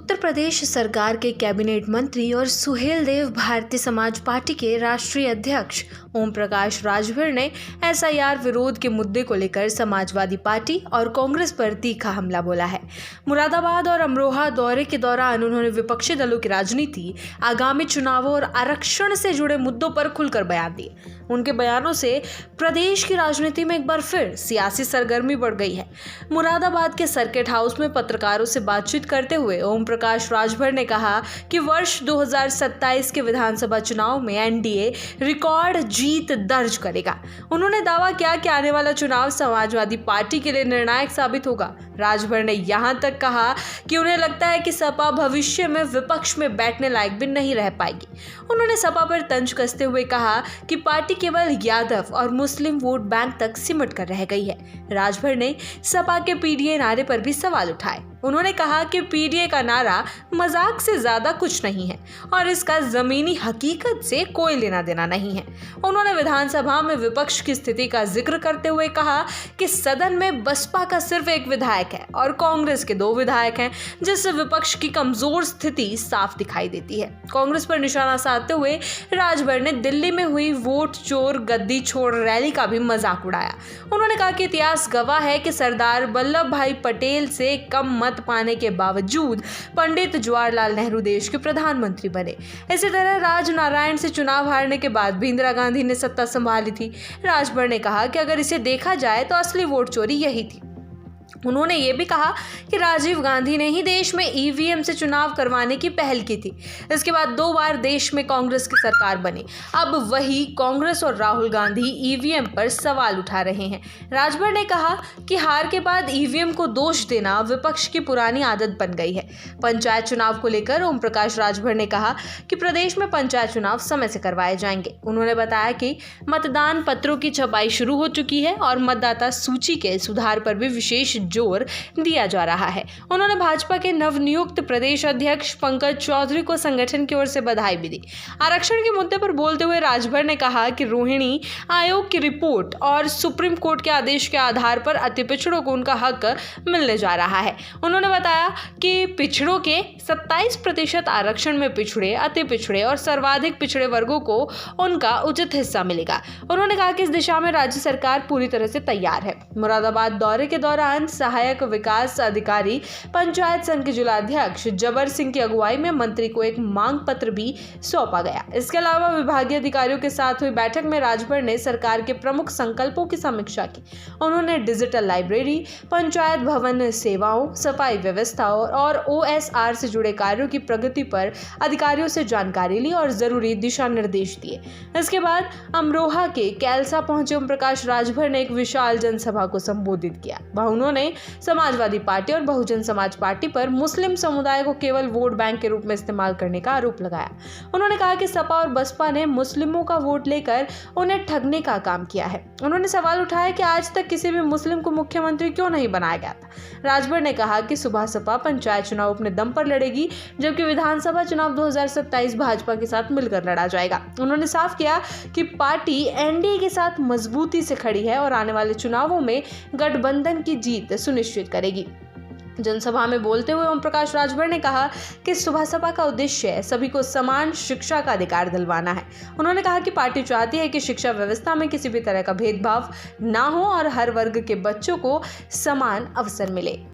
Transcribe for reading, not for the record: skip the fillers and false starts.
उत्तर प्रदेश सरकार के कैबिनेट मंत्री और सुहेलदेव भारतीय समाज पार्टी के राष्ट्रीय अध्यक्ष ओम प्रकाश राजभर ने एसआईआर विरोध के मुद्दे को लेकर समाजवादी पार्टी और कांग्रेस पर तीखा हमला बोला है। मुरादाबाद और अमरोहा दौरे के दौरान उन्होंने विपक्षी दलों की राजनीति, आगामी चुनावों और आरक्षण से जुड़े मुद्दों पर खुलकर बयान दिए। उनके बयानों से प्रदेश की राजनीति में एक बार फिर सियासी सरगर्मी बढ़ गई है। मुरादाबाद के सर्किट हाउस में पत्रकारों से बातचीत करते हुए ओम प्रकाश राजभर ने कहा कि वर्ष 2027 के विधानसभा चुनाव में एनडीए रिकॉर्ड जीत दर्ज करेगा। उन्होंने दावा किया कि आने वाला चुनाव समाजवादी पार्टी के लिए निर्णायक साबित होगा। राजभर ने यहां तक कहा कि उन्हें लगता है कि सपा भविष्य में विपक्ष में बैठने लायक भी नहीं रह पाएगी। उन्होंने सपा पर तंज कसते हुए कहा कि पार्टी केवल यादव और मुस्लिम वोट बैंक तक सिमट कर रह गई है। राजभर ने सपा के पीडीए नारे पर भी सवाल उठाए। उन्होंने कहा कि पीडीए का नारा मजाक से ज्यादा कुछ नहीं है और इसका जमीनी हकीकत से कोई लेना देना नहीं है। उन्होंने विधानसभा में विपक्ष की स्थिति का जिक्र करते हुए कहा कि सदन में बसपा का सिर्फ एक विधायक है और कांग्रेस के 2 विधायक हैं, जिससे विपक्ष की कमजोर स्थिति साफ दिखाई देती है। कांग्रेस पर निशाना साधते हुए राजभर ने दिल्ली में हुई वोट चोर गद्दी छोड़ रैली का भी मजाक उड़ाया। उन्होंने कहा कि इतिहास गवाह है कि सरदार वल्लभ भाई पटेल से कम मत पाने के बावजूद पंडित जवाहरलाल नेहरू देश के प्रधानमंत्री बने। इसी तरह राजनारायण से चुनाव हारने के बाद भी इंदिरा गांधी ने सत्ता संभाली थी। राजभर ने कहा कि अगर इसे देखा जाए तो असली वोट चोरी यही थी। उन्होंने ये भी कहा कि राजीव गांधी ने ही देश में ईवीएम से चुनाव करवाने की पहल की थी। इसके बाद 2 बार देश में कांग्रेस की सरकार बनी। अब वही कांग्रेस और राहुल गांधी ईवीएम पर सवाल उठा रहे हैं। राजभर ने कहा कि हार के बाद ईवीएम को दोष देना विपक्ष की पुरानी आदत बन गई है। पंचायत चुनाव को लेकर ओम प्रकाश राजभर ने कहा कि प्रदेश में पंचायत चुनाव समय से करवाए जाएंगे। उन्होंने बताया कि मतदान पत्रों की छपाई शुरू हो चुकी है और मतदाता सूची के सुधार पर भी विशेष जोर दिया जा रहा है। उन्होंने भाजपा के नवनियुक्त प्रदेश अध्यक्ष पंकज चौधरी को संगठन की ओर से बधाई भी दी। आरक्षण के मुद्दे पर बोलते हुए राजभर ने कहा कि रोहिणी आयोग की रिपोर्ट और सुप्रीम कोर्ट के आदेश के आधार पर अति पिछड़ों को उनका हक मिलने जा रहा है। उन्होंने बताया कि पिछड़ों के 27% आरक्षण में पिछड़े, अति पिछड़े और सर्वाधिक पिछड़े वर्गों को उनका उचित हिस्सा मिलेगा। उन्होंने कहा कि इस दिशा में राज्य सरकार पूरी तरह से तैयार है। मुरादाबाद दौरे के दौरान सहायक विकास अधिकारी पंचायत संघ के जिलाध्यक्ष जबर सिंह की अगुवाई में मंत्री को एक मांग पत्र भी सौंपा गया। इसके अलावा विभागीय अधिकारियों के साथ हुई बैठक में राजभर ने सरकार के प्रमुख संकल्पों की समीक्षा की। उन्होंने डिजिटल लाइब्रेरी, पंचायत भवन सेवाओं, सफाई व्यवस्था और ओएसआर से जुड़े कार्यों की प्रगति पर अधिकारियों से जानकारी ली और जरूरी दिशा निर्देश दिए। इसके बाद अमरोहा के कैलसा पहुंचे ओम प्रकाश राजभर ने एक विशाल जनसभा को संबोधित किया। वह उन्होंने समाजवादी पार्टी और बहुजन समाज पार्टी पर मुस्लिम समुदाय को केवल वोट बैंक के रूप में इस्तेमाल करने का आरोप लगाया। उन्होंने कहा कि सपा और बसपा ने मुस्लिमों का वोट लेकर उन्हें ठगने का काम किया है। उन्होंने सवाल उठाया कि आज तक किसी भी मुस्लिम को मुख्यमंत्री क्यों नहीं बनाया गया था। राजभर ने कहा कि सुबह सपा पंचायत चुनाव अपने दम पर लड़ेगी, जबकि विधानसभा चुनाव 2027 भाजपा के साथ मिलकर लड़ा जाएगा। उन्होंने साफ किया कि पार्टी एनडीए के साथ मजबूती से खड़ी है और आने वाले चुनावों में गठबंधन की जीत सुनिश्चित करेगी। जनसभा में बोलते हुए ओम प्रकाश राजभर ने कहा कि सुबह सपा का उद्देश्य सभी को समान शिक्षा का अधिकार दिलवाना है। उन्होंने कहा कि पार्टी चाहती है कि शिक्षा व्यवस्था में किसी भी तरह का भेदभाव ना हो और हर वर्ग के बच्चों को समान अवसर मिले।